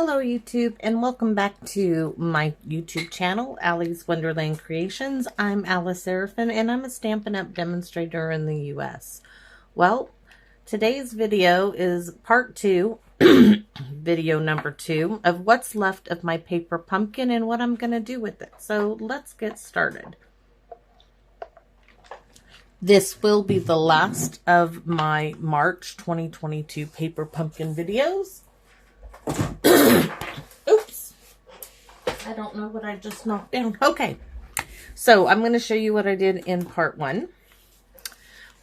Hello YouTube, and welcome back to my YouTube channel, Allie's Wonderland Creations. I'm Alice Seraphin, and I'm a Stampin' Up! Demonstrator in the US. Well, today's video is part 2, video number 2, of what's left of my paper pumpkin and what I'm going to do with it. So let's get started. This will be the last of my March 2022 paper pumpkin videos. Oops, I don't know what I just knocked down. Okay, so I'm going to show you what I did in part 1.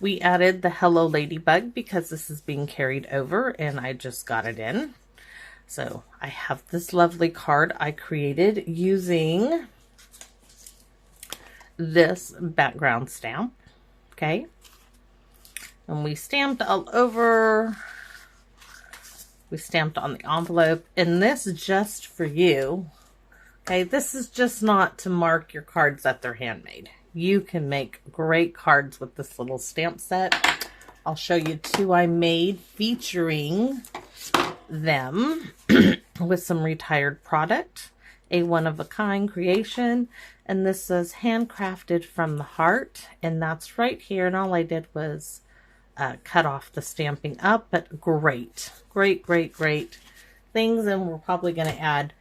We added the Hello Ladybug because this is being carried over and I just got it in. So I have this lovely card I created using this background stamp. Okay, and we stamped all over. We stamped on the envelope, and this is just for you. Okay, this is just not to mark your cards that they're handmade. You can make great cards with this little stamp set. I'll show you 2 I made featuring them with some retired product, a one-of-a-kind creation, and this says handcrafted from the heart, and that's right here, and all I did was cut off the stamping up, but great things, and we're probably going to add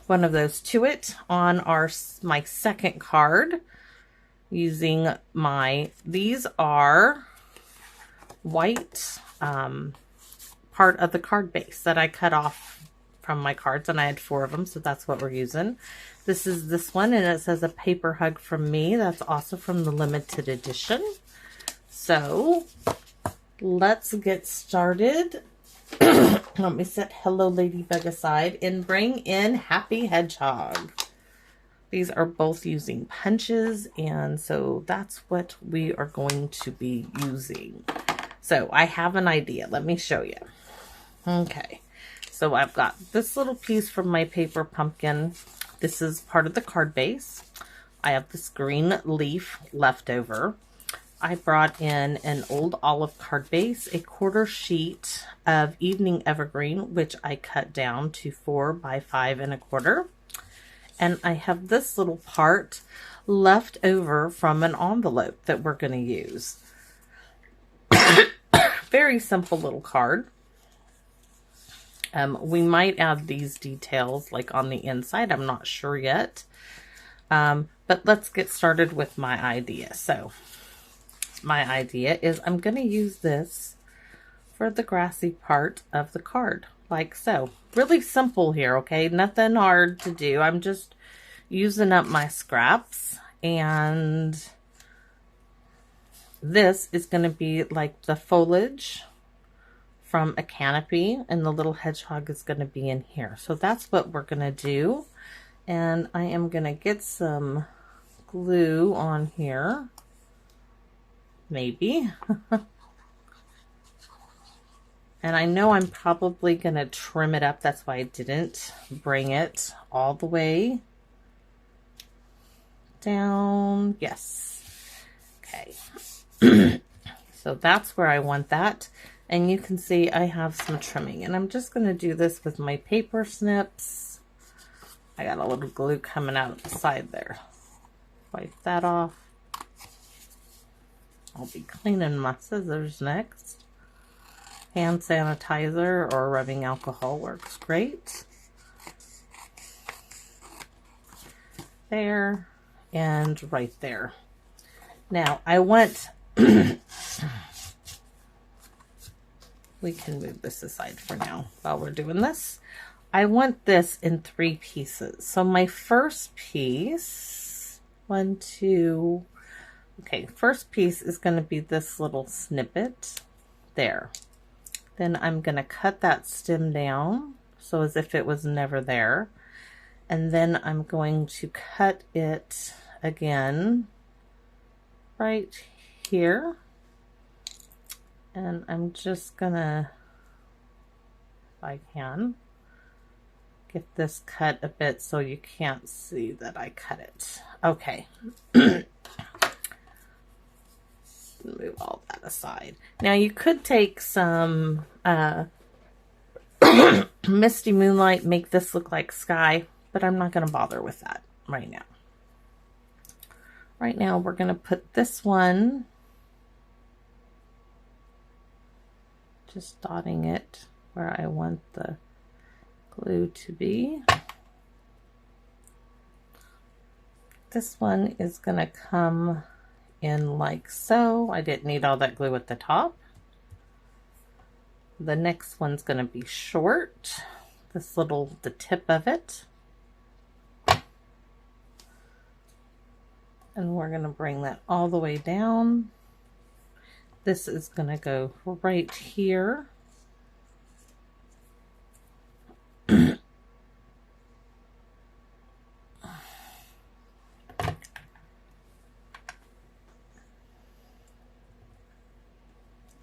one of those to it on my second card using these are white part of the card base that I cut off from my cards, and I had 4 of them, so that's what we're using. This is this one, and it says a paper hug from me. That's also from the limited edition. So let's get started. Let me set Hello Ladybug aside and bring in Happy Hedgehog. These are both using punches, and so that's what we are going to be using. So I have an idea. Let me show you. Okay, so I've got this little piece from my paper pumpkin. This is part of the card base. I have this green leaf left over. I brought in an old olive card base, a 1/4 sheet of evening evergreen, which I cut down to 4 by 5 1/4. And I have this little part left over from an envelope that we're going to use. Very simple little card. We might add these details like on the inside. I'm not sure yet. But let's get started with my idea. So my idea is I'm going to use this for the grassy part of the card, like so. Really simple here, okay? Nothing hard to do. I'm just using up my scraps, and this is going to be like the foliage from a Canopy, and the little hedgehog is going to be in here. So that's what we're going to do, and I am going to get some glue on here. Maybe. And I know I'm probably going to trim it up. That's why I didn't bring it all the way down. Yes. Okay. So that's where I want that. And you can see I have some trimming. And I'm just going to do this with my paper snips. I got a little glue coming out the side there. Wipe that off. I'll be cleaning my scissors next. Hand sanitizer or rubbing alcohol works great. There and right there. Now I want, we can move this aside for now while we're doing this. I want this in 3 pieces. So my first piece, 1, 2, okay, first piece is going to be this little snippet there. Then I'm going to cut that stem down so as if it was never there. And then I'm going to cut it again right here. And I'm just going to, if I can, get this cut a bit so you can't see that I cut it. Okay. Move all that aside. Now you could take some misty moonlight, make this look like sky, but I'm not going to bother with that right now. Right now, we're going to put this one, just dotting it where I want the glue to be. This one is going to come in like so. I didn't need all that glue at the top. The next one's going to be short, the tip of it. And we're going to bring that all the way down. This is going to go right here.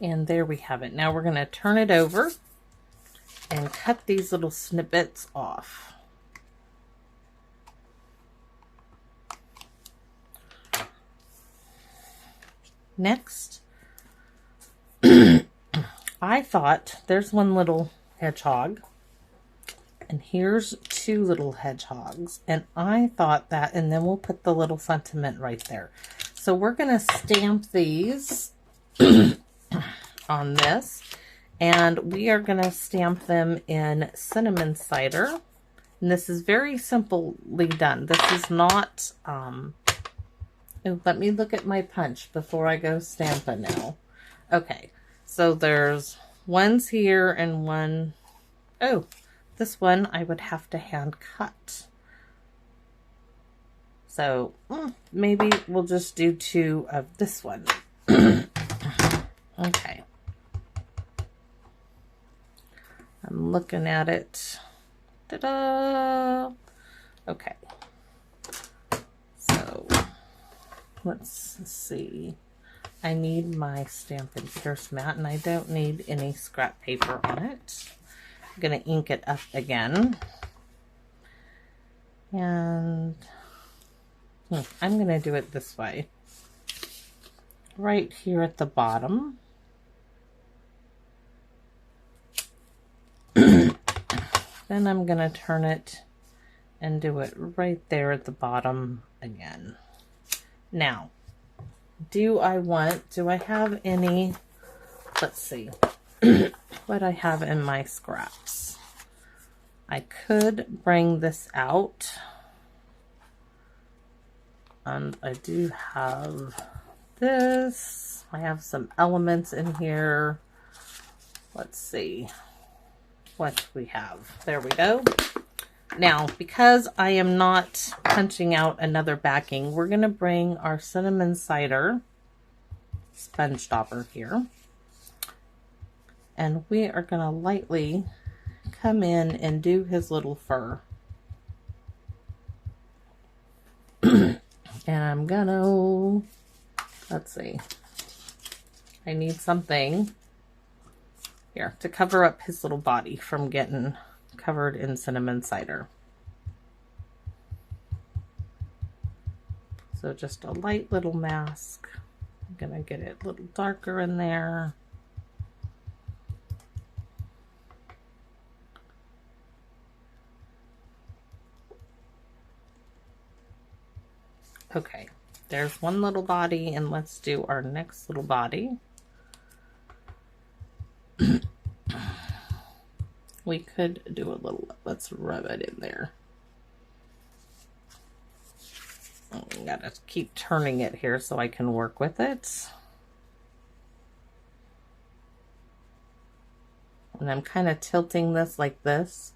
And there we have it. Now we're going to turn it over and cut these little snippets off. Next, I thought there's one little hedgehog and here's two little hedgehogs, and I thought that, and then we'll put the little sentiment right there. So we're going to stamp these on this, and we are going to stamp them in cinnamon cider. And this is very simply done. This is not, let me look at my punch before I go stamping now. Okay, so there's one's here and one, oh, this one I would have to hand cut. So maybe we'll just do two of this one. Okay. I'm looking at it. Ta-da! Okay. So let's see. I need my Stampin' Pierce mat, and I don't need any scrap paper on it. I'm going to ink it up again. And I'm going to do it this way. Right here at the bottom. Then I'm going to turn it and do it right there at the bottom again. Now, do I have any, let's see, what I have in my scraps. I could bring this out. And I do have this. I have some elements in here. Let's see what we have. There we go. Now, because I am not punching out another backing, we're going to bring our cinnamon cider sponge stopper here. And we are going to lightly come in and do his little fur. And I'm going to, let's see, I need something here to cover up his little body from getting covered in cinnamon cider. So just a light little mask. I'm gonna get it a little darker in there. Okay, there's one little body, and let's do our next little body. We could do a little, let's rub it in there. I gotta keep turning it here so I can work with it. And I'm kind of tilting this like this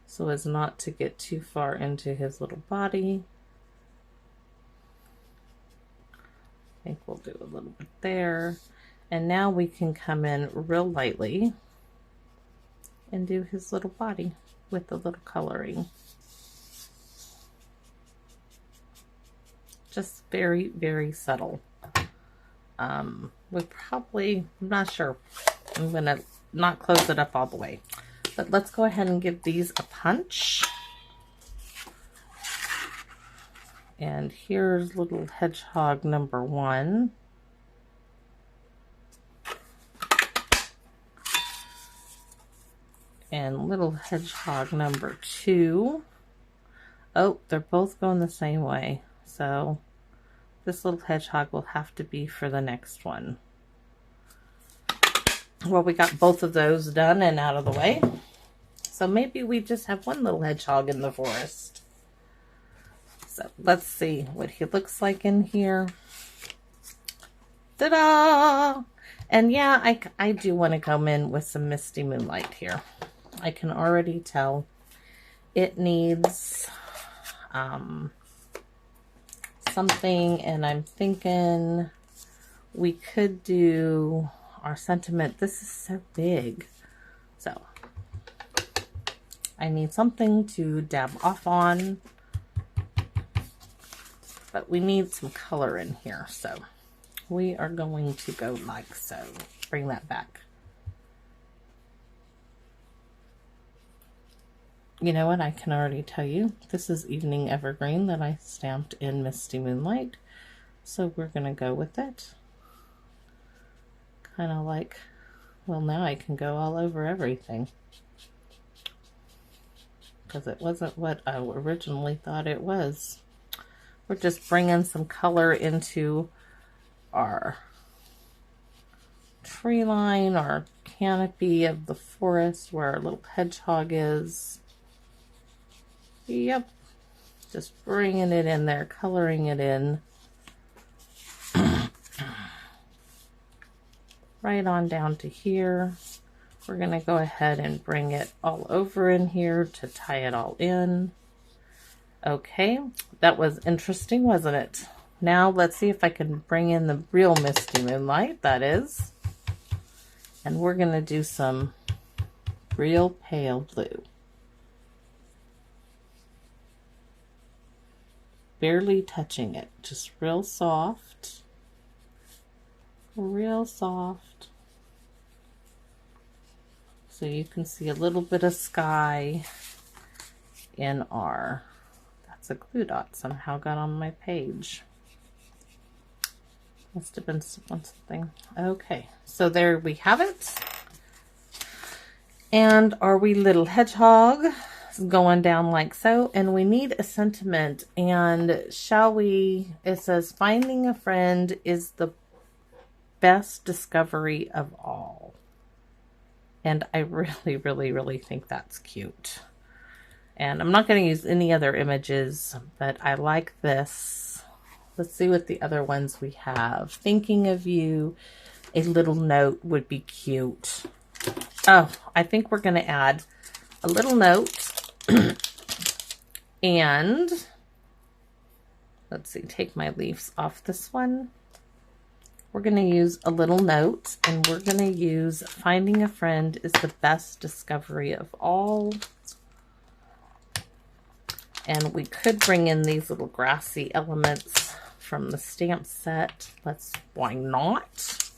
so as not to get too far into his little body. I think we'll do a little bit there. And now we can come in real lightly and do his little body with a little coloring. Just very, very subtle. We probably, I'm not sure. I'm gonna not close it up all the way. But let's go ahead and give these a punch. And here's little hedgehog number 1. and little hedgehog number 2. Oh, they're both going the same way. So this little hedgehog will have to be for the next one. Well, we got both of those done and out of the way. So maybe we just have one little hedgehog in the forest. So let's see what he looks like in here. Ta-da! And yeah, I do want to come in with some misty moonlight here. I can already tell it needs something, and I'm thinking we could do our sentiment. This is so big, so I need something to dab off on, but we need some color in here, so we are going to go like so. Bring that back. You know what? I can already tell you this is Evening Evergreen that I stamped in Misty Moonlight, so we're gonna go with it. Kind of like, well, now I can go all over everything, because it wasn't what I originally thought it was. We're just bringing some color into our tree line, our canopy of the forest where our little hedgehog is. Yep, just bringing it in there, coloring it in. Right on down to here. We're going to go ahead and bring it all over in here to tie it all in. Okay, that was interesting, wasn't it? Now let's see if I can bring in the real Misty Moonlight, that is. And we're going to do some real pale blue. Barely touching it, just real soft. Real soft. So you can see a little bit of sky in our, that's a glue dot somehow got on my page. Must have been something. Okay, so there we have it. And our wee little hedgehog is going down like so. And we need a sentiment. And shall we, it says, finding a friend is the best discovery of all. And I really, really, really think that's cute. And I'm not going to use any other images, but I like this. Let's see what the other ones we have. Thinking of you, a little note would be cute. Oh, I think we're going to add a little note. And let's see, take my leaves off this one. We're going to use a little note, and we're going to use finding a friend is the best discovery of all. And we could bring in these little grassy elements from the stamp set. Why not?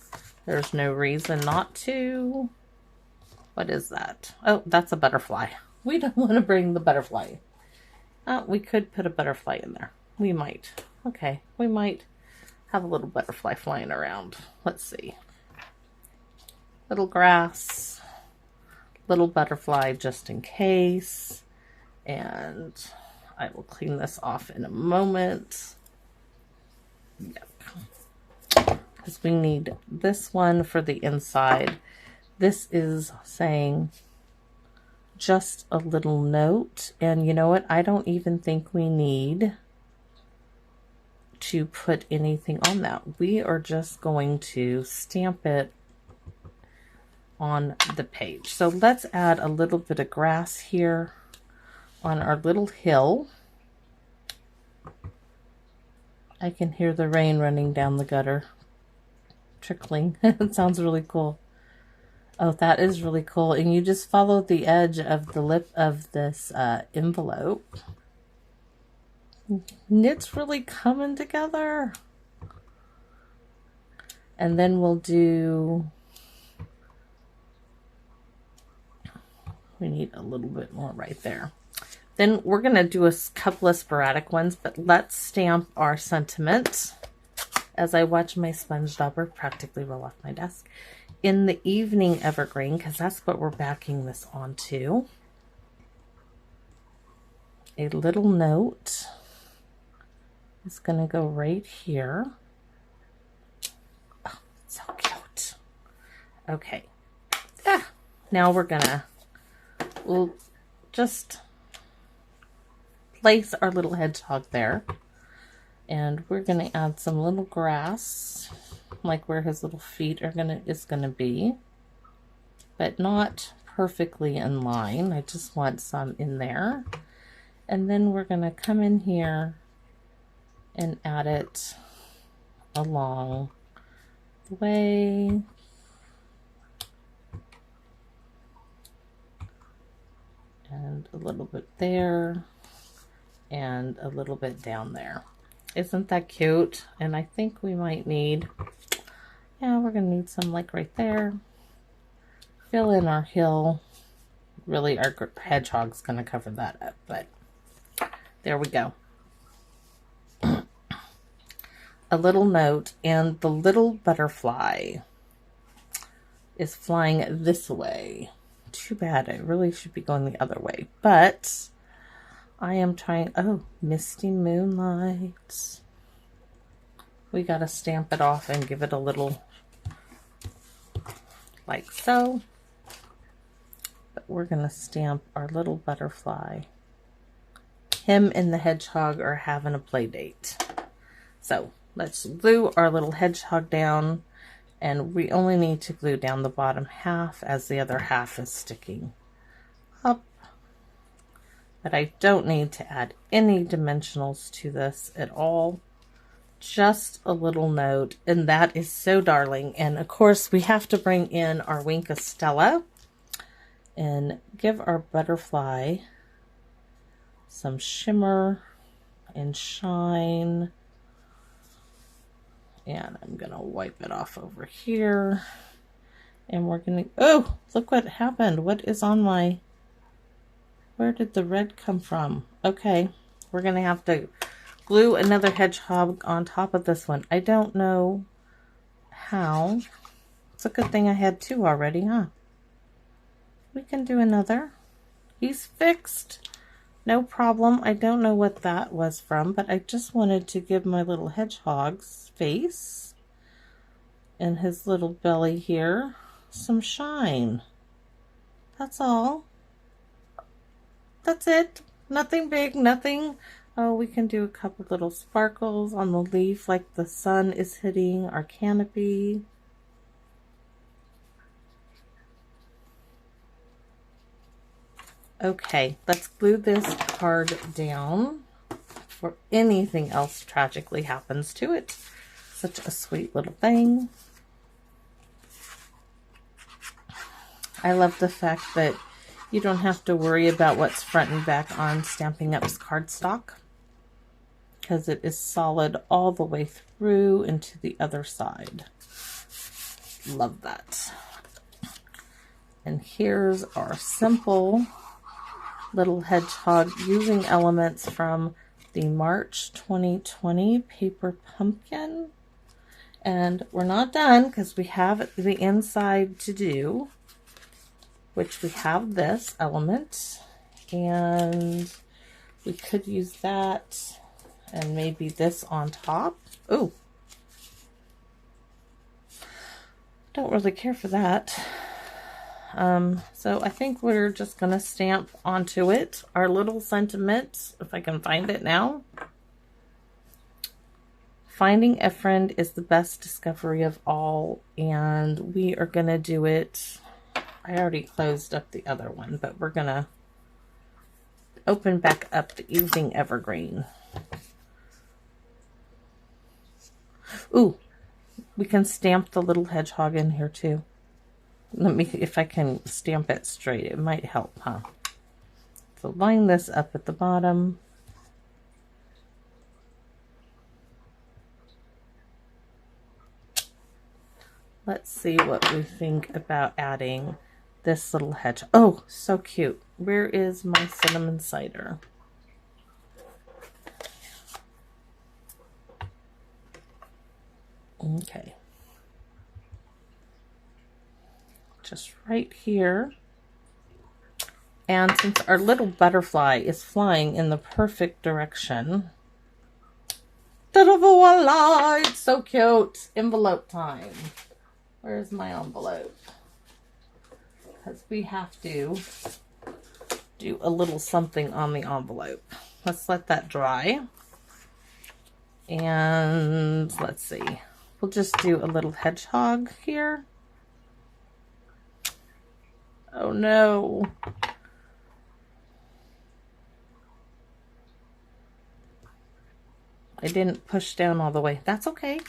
There's no reason not to. What is that? Oh, that's a butterfly. We don't want to bring the butterfly. We could put a butterfly in there. We might. Okay, we might have a little butterfly flying around. Let's see. Little grass, little butterfly just in case. And I will clean this off in a moment. Yep. Because we need this one for the inside. This is saying just a little note. And you know what? I don't even think we need to put anything on that. We are just going to stamp it on the page. So let's add a little bit of grass here on our little hill. I can hear the rain running down the gutter, trickling. It sounds really cool. Oh, that is really cool. And you just follow the edge of the lip of this envelope. It's really coming together. And then we'll do, we need a little bit more right there. Then we're going to do a couple of sporadic ones, but let's stamp our sentiment as I watch my sponge dauber practically roll off my desk in the evening evergreen, because that's what we're backing this onto, a little note is going to go right here. Oh, so cute. Okay. Now we'll just place our little hedgehog there. And we're going to add some little grass, like where his little feet is gonna be, but not perfectly in line. I just want some in there. And then we're gonna come in here and add it along the way. And a little bit there, and a little bit down there. Isn't that cute? And I think we might need, yeah, we're gonna need some like right there. Fill in our hill. Really, our hedgehog's gonna cover that up, but there we go. A little note, and the little butterfly is flying this way. Too bad, it really should be going the other way, but I am trying, oh, misty moonlight. We gotta stamp it off and give it a little, like so. But we're gonna stamp our little butterfly. Him and the hedgehog are having a play date. So let's glue our little hedgehog down, and we only need to glue down the bottom half as the other half is sticking up. But I don't need to add any dimensionals to this at all. Just a little note, and that is so darling. And of course we have to bring in our Wink of Stella and give our butterfly some shimmer and shine. And I'm gonna wipe it off over here, and we're gonna, oh, look what happened. What is on my, where did the red come from? Okay, we're gonna have to glue another hedgehog on top of this one. I don't know how. It's a good thing I had two already, huh? We can do another. He's fixed. No problem. I don't know what that was from, but I just wanted to give my little hedgehog's face and his little belly here some shine. That's all. That's it. Nothing big, nothing. Oh, we can do a couple little sparkles on the leaf like the sun is hitting our canopy. Okay, let's glue this card down before anything else tragically happens to it. Such a sweet little thing. I love the fact that you don't have to worry about what's front and back on Stampin' Up's cardstock, because it is solid all the way through into the other side. Love that. And here's our simple little hedgehog using elements from the March 2020 paper pumpkin. And we're not done because we have the inside to do, which we have this element, and we could use that and maybe this on top. Oh, don't really care for that. So I think we're just gonna stamp onto it our little sentiment, if I can find it now. Finding a friend is the best discovery of all, and we are gonna do it. I already closed up the other one, but we're gonna open back up the evening evergreen. Ooh, we can stamp the little hedgehog in here too. Let me, if I can stamp it straight, it might help, huh? So line this up at the bottom. Let's see what we think about adding this little hedge. Oh, so cute. Where is my cinnamon cider? Okay. just right here. And since our little butterfly is flying in the perfect direction, ta-da, voila, it's so cute. Envelope time. Where's my envelope? Because we have to do a little something on the envelope. Let's let that dry. And let's see. We'll just do a little hedgehog here. Oh no. I didn't push down all the way. That's okay.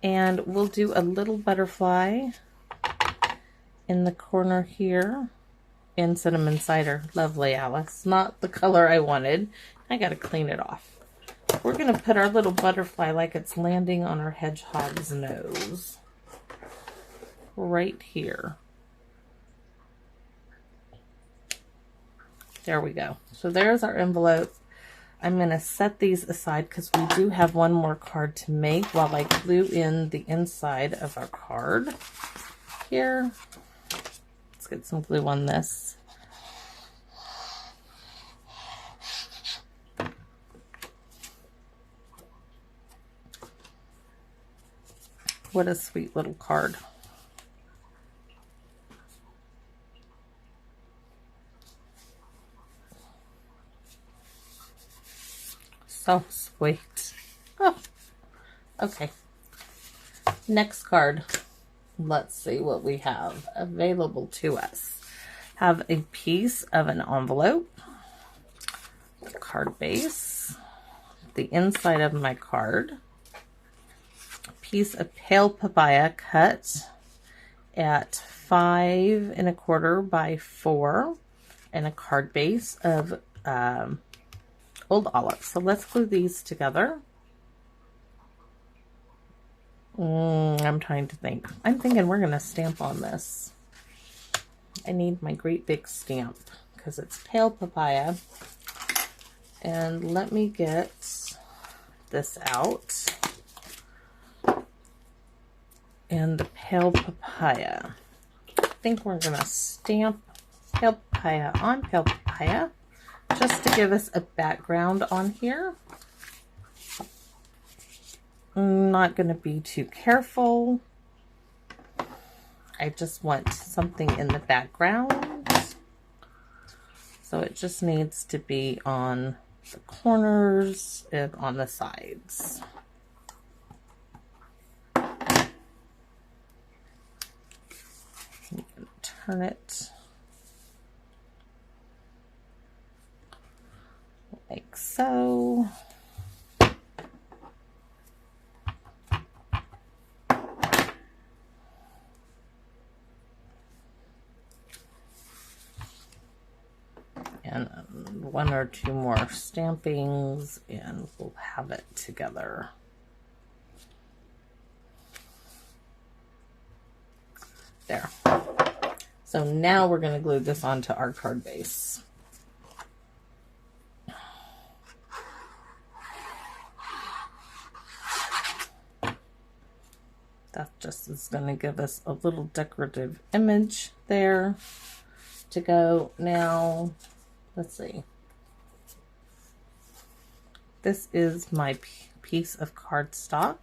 And we'll do a little butterfly in the corner here in cinnamon cider. Lovely, Alice. Not the color I wanted. I gotta clean it off. We're gonna put our little butterfly like it's landing on our hedgehog's nose. Right here. There we go. So there's our envelope. I'm going to set these aside because we do have one more card to make while I glue in the inside of our card here. Let's get some glue on this. What a sweet little card. So sweet. Oh, okay. Next card. Let's see what we have available to us. Have a piece of an envelope, the card base, the inside of my card, a piece of pale papaya cut at 5 1/4 by 4, and a card base of old olive. So let's glue these together. I'm trying to think. I'm thinking we're going to stamp on this. I need my great big stamp because it's pale papaya. And let me get this out. And the pale papaya. I think we're going to stamp pale papaya on pale papaya, just to give us a background on here. I'm not going to be too careful. I just want something in the background. So it just needs to be on the corners and on the sides. I'm going to turn it like so. And one or two more stampings and we'll have it together. There. So now we're going to glue this onto our card base. That just is going to give us a little decorative image there to go. Now, let's see. This is my piece of cardstock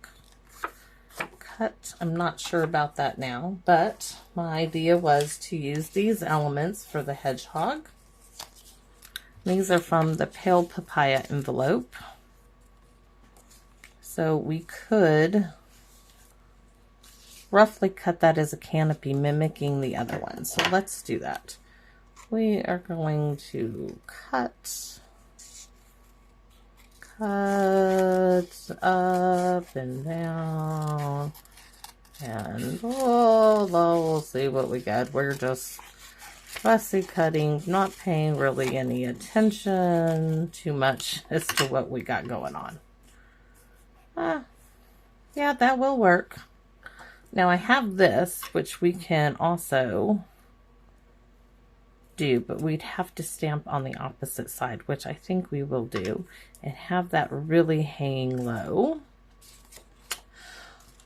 cut. I'm not sure about that now, but my idea was to use these elements for the hedgehog. These are from the pale papaya envelope. So we could roughly cut that as a canopy, mimicking the other one. So let's do that. We are going to cut up and down, and we'll see what we get. We're just fussy cutting, not paying really any attention too much as to what we got going on. Yeah, that will work. Now I have this, which we can also do, but we'd have to stamp on the opposite side, which I think we will do, and have that really hanging low.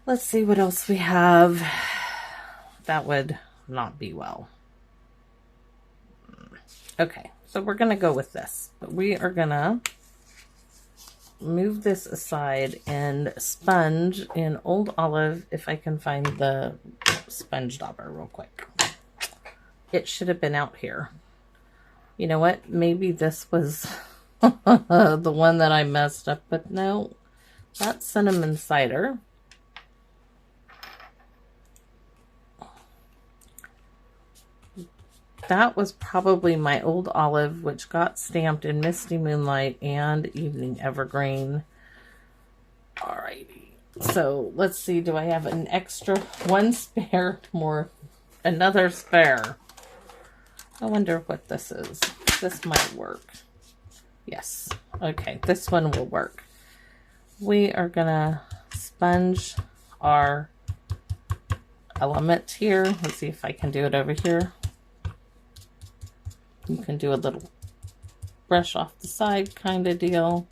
Let's see what else we have that would not be well. Okay, so we're going to go with this, but we are going to move this aside and sponge in Old Olive, if I can find the sponge dauber real quick. It should have been out here. You know what? Maybe this was the one that I messed up, but no, that's cinnamon cider. That was probably my Old Olive, which got stamped in Misty Moonlight and Evening Evergreen. Alrighty. So let's see. Do I have an extra one spare? Another spare. I wonder what this is. This might work. Yes. Okay. This one will work. We are going to sponge our element here. Let's see if I can do it over here. You can do a little brush off the side kind of deal,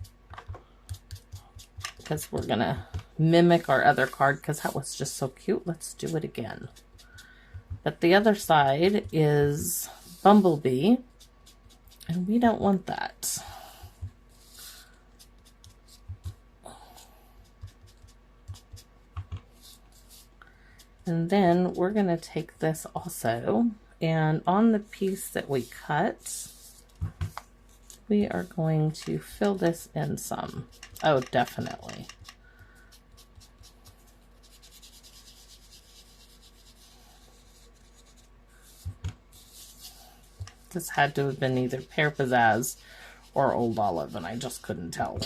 because we're going to mimic our other card, because that was just so cute. Let's do it again. But the other side is Bumblebee, and we don't want that. And then we're going to take this also, and on the piece that we cut, we are going to fill this in some. Oh, definitely. This had to have been either Pear Pizzazz or Old Olive, and I just couldn't tell.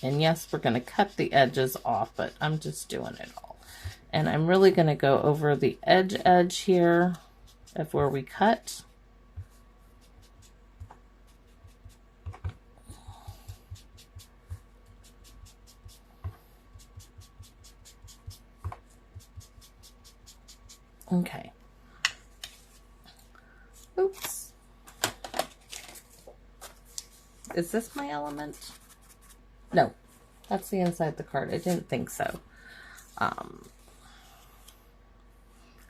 And yes, we're going to cut the edges off, but I'm just doing it all. And I'm really going to go over the edge here of where we cut. Okay. Oops. Is this my element? No, that's the inside of the card. I didn't think so.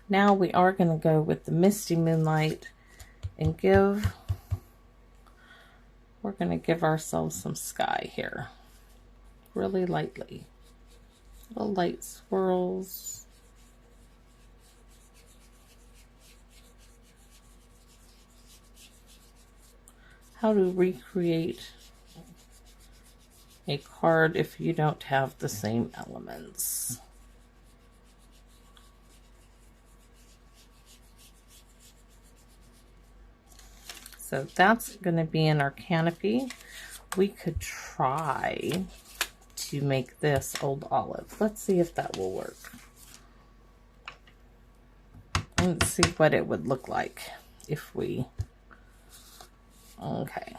Now we are going to go with the Misty Moonlight and we're going to give ourselves some sky here. Really lightly. Little light swirls. How to recreate a card if you don't have the same elements. So that's going to be in our canopy. We could try to make this Old Olive. Let's see if that will work. Let's see what it would look like if we... Okay.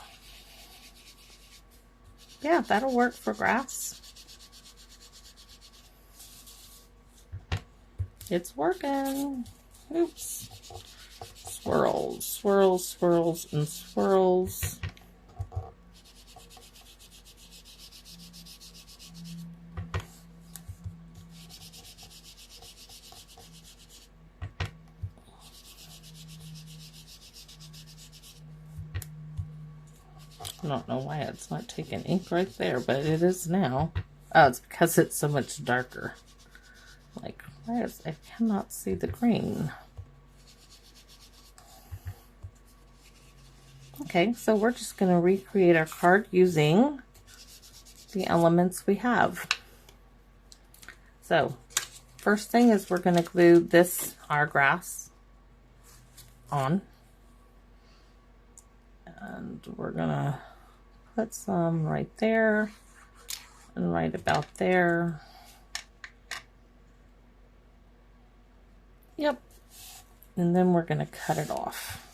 Yeah, that'll work for grass. It's working. Oops. Swirls, swirls, swirls, and swirls. I don't know why it's not taking ink right there, but it is now. Oh, it's because it's so much darker. Like, why is I cannot see the green. Okay, so we're just going to recreate our card using the elements we have. So, first thing is we're going to glue this, our grass, on. And we're going to put some right there and right about there. Yep. And then we're going to cut it off.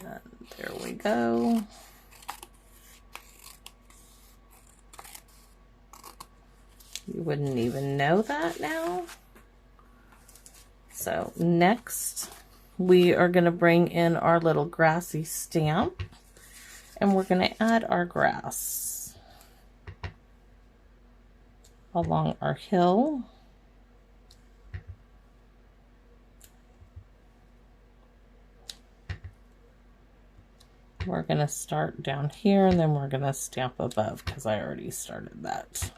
And there we go. wouldn't even know that now. So next, we are going to bring in our little grassy stamp, and we're going to add our grass along our hill. We're going to start down here, and then we're going to stamp above because I already started that.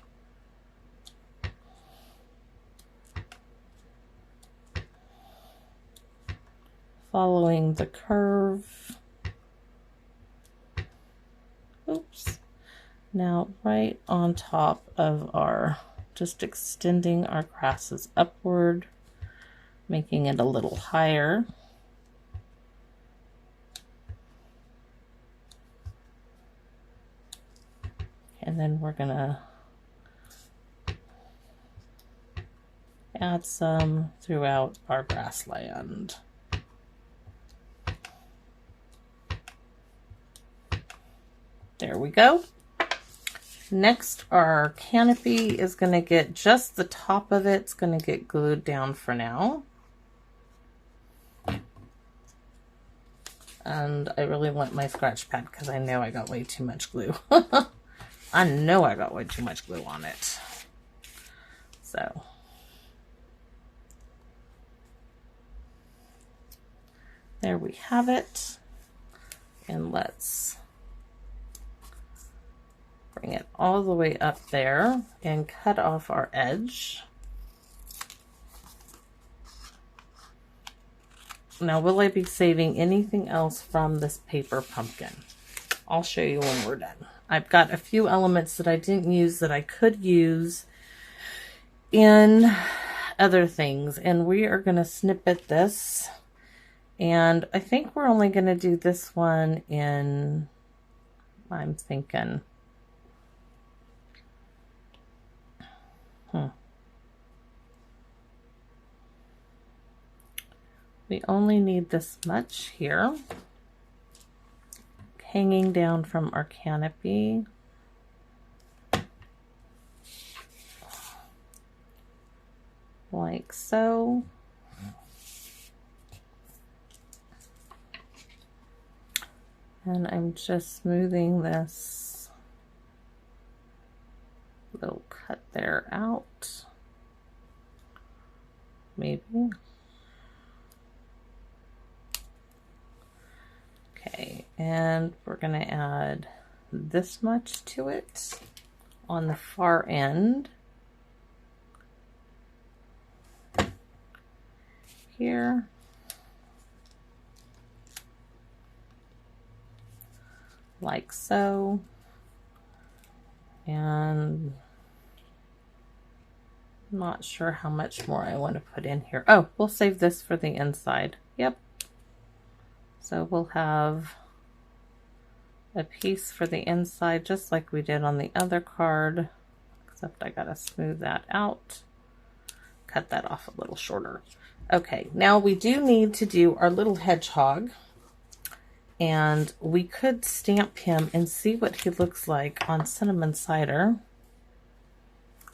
Following the curve. Oops. Now right on top of our, just extending our grasses upward, making it a little higher. And then we're gonna add some throughout our grassland. There we go. Next, our canopy is going to get just the top of it's going to get glued down for now. And I really want my scratch pad because I know I got way too much glue. I know I got way too much glue on it. So there we have it. And let's bring it all the way up there and cut off our edge. Now, will I be saving anything else from this paper pumpkin? I'll show you when we're done. I've got a few elements that I didn't use that I could use in other things, and we are going to snippet this, and I think we're only going to do this one in, I'm thinking, we only need this much here, hanging down from our canopy. Like so. And I'm just smoothing this little cut there out. Maybe. Okay, and we're going to add this much to it on the far end. Here. Like so. And I'm not sure how much more I want to put in here. Oh, we'll save this for the inside. Yep. So we'll have a piece for the inside just like we did on the other card, except I gotta smooth that out, cut that off a little shorter. Okay, now we do need to do our little hedgehog, and we could stamp him and see what he looks like on cinnamon cider,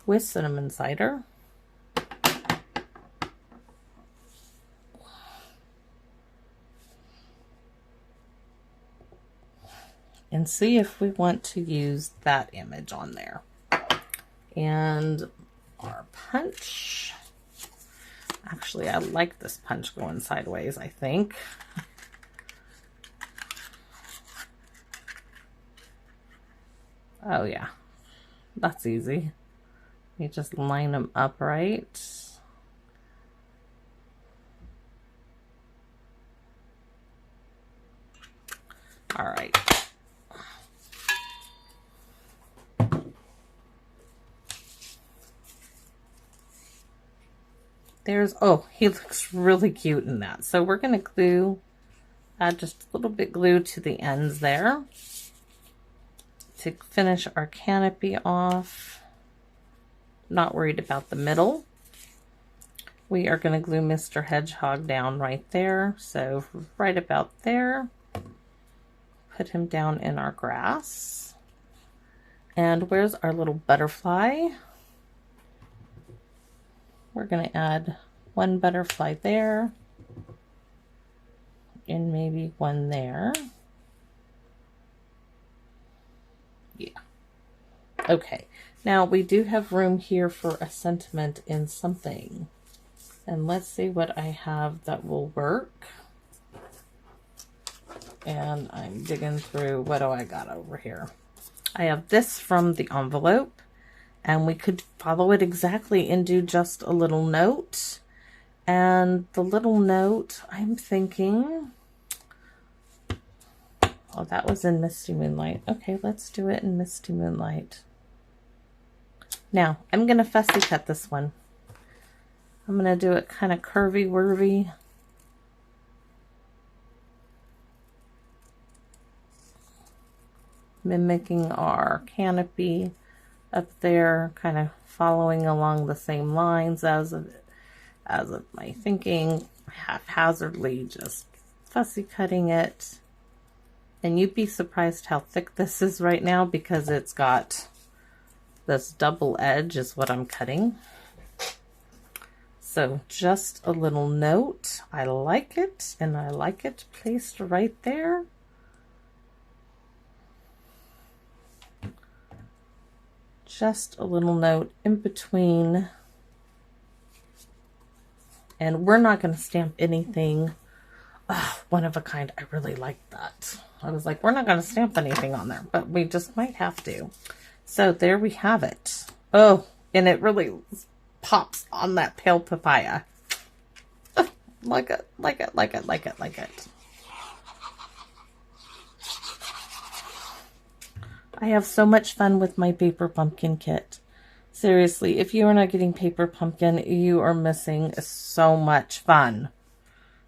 with cinnamon cider. And see if we want to use that image on there. And our punch. Actually, I like this punch going sideways, I think. Oh yeah, that's easy. You just line them up right. All right. There's, oh, he looks really cute in that. So we're going to glue, add just a little bit glue to the ends there to finish our canopy off. Not worried about the middle. We are going to glue Mr. Hedgehog down right there. So right about there, put him down in our grass. And where's our little butterfly? we're going to add one butterfly there and maybe one there. Yeah. Okay. Now we do have room here for a sentiment in something. And let's see what I have that will work. And I'm digging through, what do I got over here? I have this from the envelope, and we could follow it exactly and do just a little note. And the little note, I'm thinking, oh, that was in Misty Moonlight. Okay, let's do it in Misty Moonlight. Now, I'm going to fussy cut this one. I'm going to do it kind of curvy-wurvy. Mimicking our canopy up there, kind of following along the same lines as of my thinking, haphazardly just fussy cutting it. And you'd be surprised how thick this is right now because it's got this double edge is what I'm cutting. So just a little note. I like it, and I like it placed right there. Just a little note in between. And we're not going to stamp anything. Oh, one of a kind. I really like that. I was like, we're not going to stamp anything on there, but we just might have to. So there we have it. Oh, and it really pops on that pale papaya. Oh, like it, like it, like it, like it, like it. I have so much fun with my paper pumpkin kit. Seriously, if you are not getting paper pumpkin, you are missing so much fun.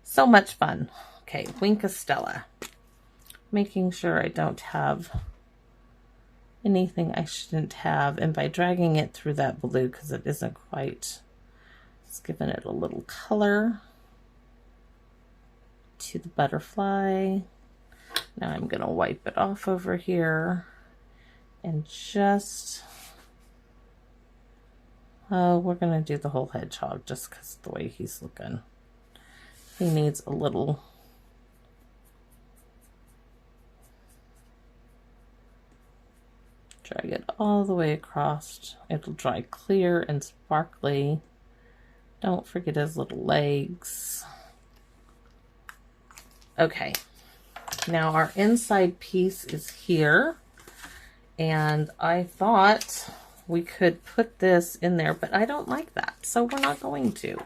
So much fun. Okay, Wink of Stella. Making sure I don't have anything I shouldn't have. And by dragging it through that blue, because it isn't quite, it's giving it a little color to the butterfly. Now I'm going to wipe it off over here. And just, oh, we're going to do the whole hedgehog just because the way he's looking. He needs a little, drag it all the way across. It'll dry clear and sparkly. Don't forget his little legs. Okay, now our inside piece is here. And I thought we could put this in there, but I don't like that, so we're not going to.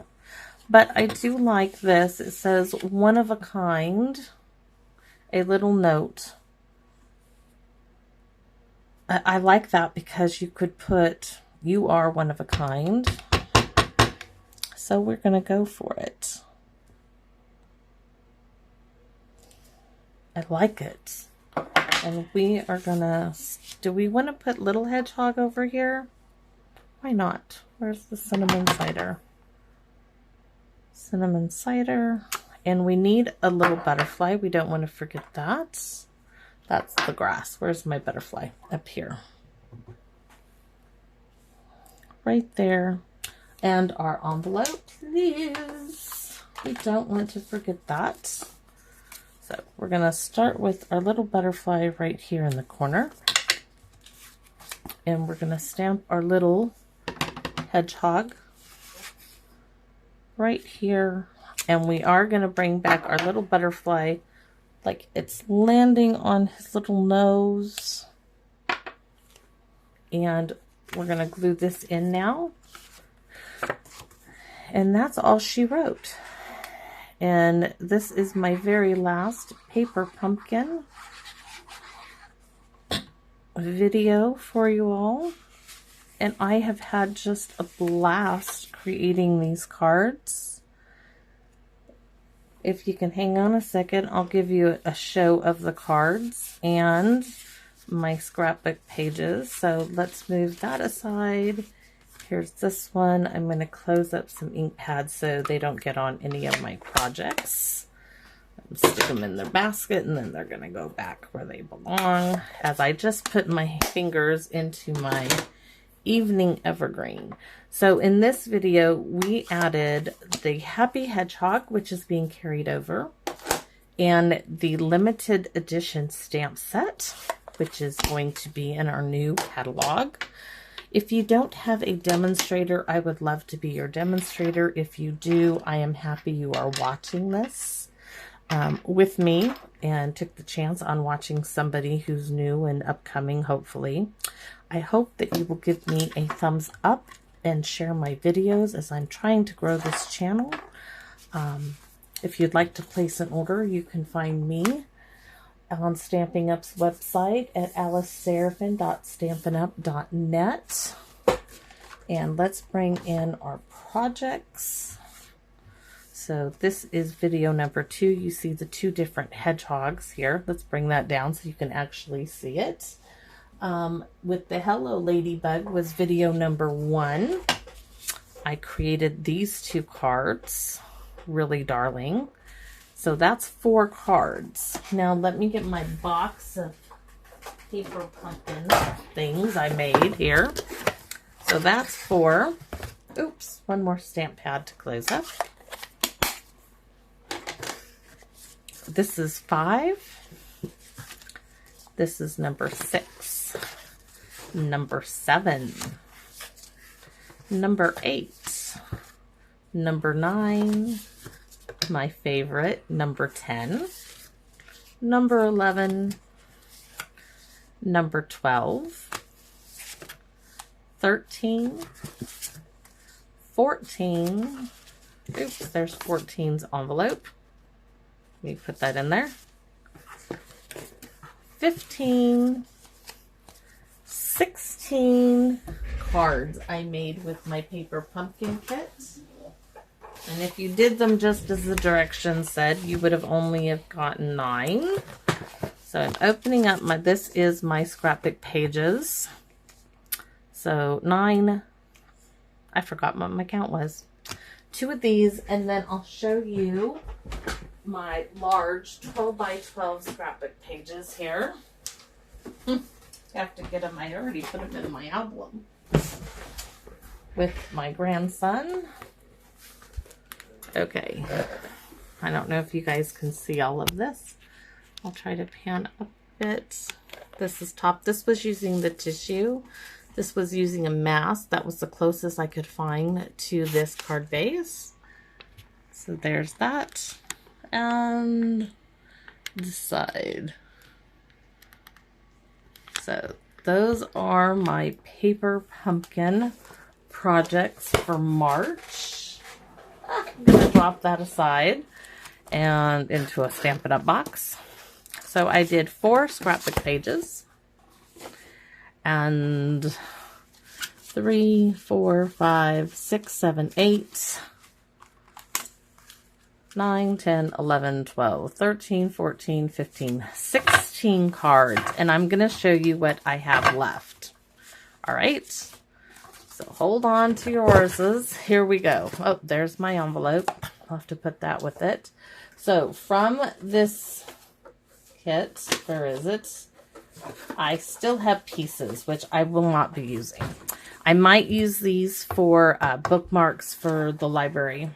But I do like this. It says, one of a kind, a little note. I like that because you could put, you are one of a kind. So we're going to go for it. I like it. And we are gonna, do we want to put little hedgehog over here? Why not? Where's the cinnamon cider? Cinnamon cider. And we need a little butterfly. We don't want to forget that. That's the grass. Where's my butterfly? Up here. Right there. And our envelope, please. We don't want to forget that. So we're going to start with our little butterfly right here in the corner. And we're going to stamp our little hedgehog right here. And we are going to bring back our little butterfly like it's landing on his little nose. And we're going to glue this in now. And that's all she wrote. And this is my very last paper pumpkin video for you all. And I have had just a blast creating these cards. If you can hang on a second, I'll give you a show of the cards and my scrapbook pages. So let's move that aside. Here's this one. I'm going to close up some ink pads so they don't get on any of my projects. Stick them in their basket and then they're going to go back where they belong. As I just put my fingers into my Evening Evergreen. So in this video, we added the Happy Hedgehog, which is being carried over, and the limited edition stamp set, which is going to be in our new catalog. If you don't have a demonstrator, I would love to be your demonstrator. If you do, I am happy you are watching this with me and took the chance on watching somebody who's new and upcoming, hopefully. I hope that you will give me a thumbs up and share my videos as I'm trying to grow this channel. If you'd like to place an order, you can find me on Stampin' Up's website at aliceseraphin.stampinup.net. And let's bring in our projects. So this is video number 2. You see the 2 different hedgehogs here. Let's bring that down so you can actually see it. With the Hello Ladybug was video number 1. I created these 2 cards. Really darling. So that's 4 cards. Now let me get my box of paper pumpkin things I made here. So that's 4. Oops, one more stamp pad to close up. This is 5. This is number 6. Number 7. Number 8. Number 9. My favorite, number 10, number 11, number 12, 13, 14, oops, there's 14's envelope, let me put that in there, 15, 16 cards I made with my paper pumpkin kit. And if you did them just as the directions said, you would have only have gotten 9. So I'm opening up this is my Scrapbook Pages. So 9, I forgot what my count was. 2 of these, and then I'll show you my large 12 by 12 Scrapbook Pages here. Have to get them, I already put them in my album with my grandson. Okay, I don't know if you guys can see all of this. I'll try to pan up a bit. This is top. This was using the tissue. This was using a mask. That was the closest I could find to this card base. So there's that. And this side. So those are my paper pumpkin projects for March. I'm going to drop that aside and into a Stampin' Up box. So I did 4 Scrapbook Pages and 3, 4, 5, 6, 7, 8, 9, 10, 11, 12, 13, 14, 15, 16 cards. And I'm going to show you what I have left. All right. So hold on to your horses. Here we go. Oh, there's my envelope. I'll have to put that with it. So from this kit, where is it? I still have pieces, which I will not be using. I might use these for bookmarks for the library.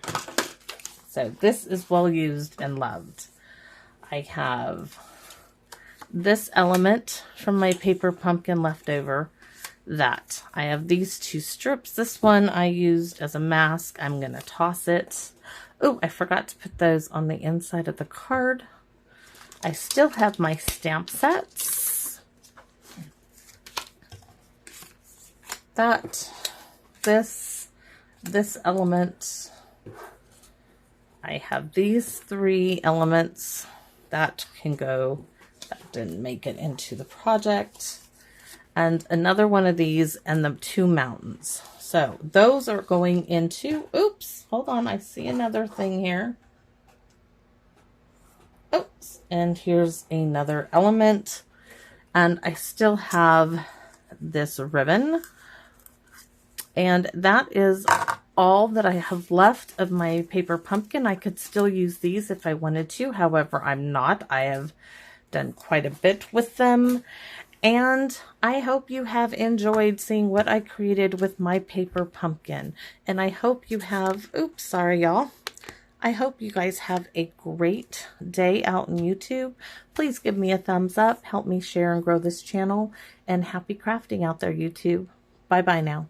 So this is well used and loved. I have this element from my paper pumpkin leftover. That I have these 2 strips. This one I used as a mask. I'm gonna toss it. Oh, I forgot to put those on the inside of the card. I still have my stamp sets. This element. I have these 3 elements that can go. That didn't make it into the project. And another one of these and the 2 mountains. So those are going into, oops, hold on, I see another thing here. Oops, and here's another element. And I still have this ribbon. And that is all that I have left of my paper pumpkin. I could still use these if I wanted to. However, I'm not. I have done quite a bit with them. And I hope you have enjoyed seeing what I created with my paper pumpkin. And I hope you have, oops, sorry y'all. I hope you guys have a great day out on YouTube. Please give me a thumbs up, help me share and grow this channel, and happy crafting out there, YouTube. Bye-bye now.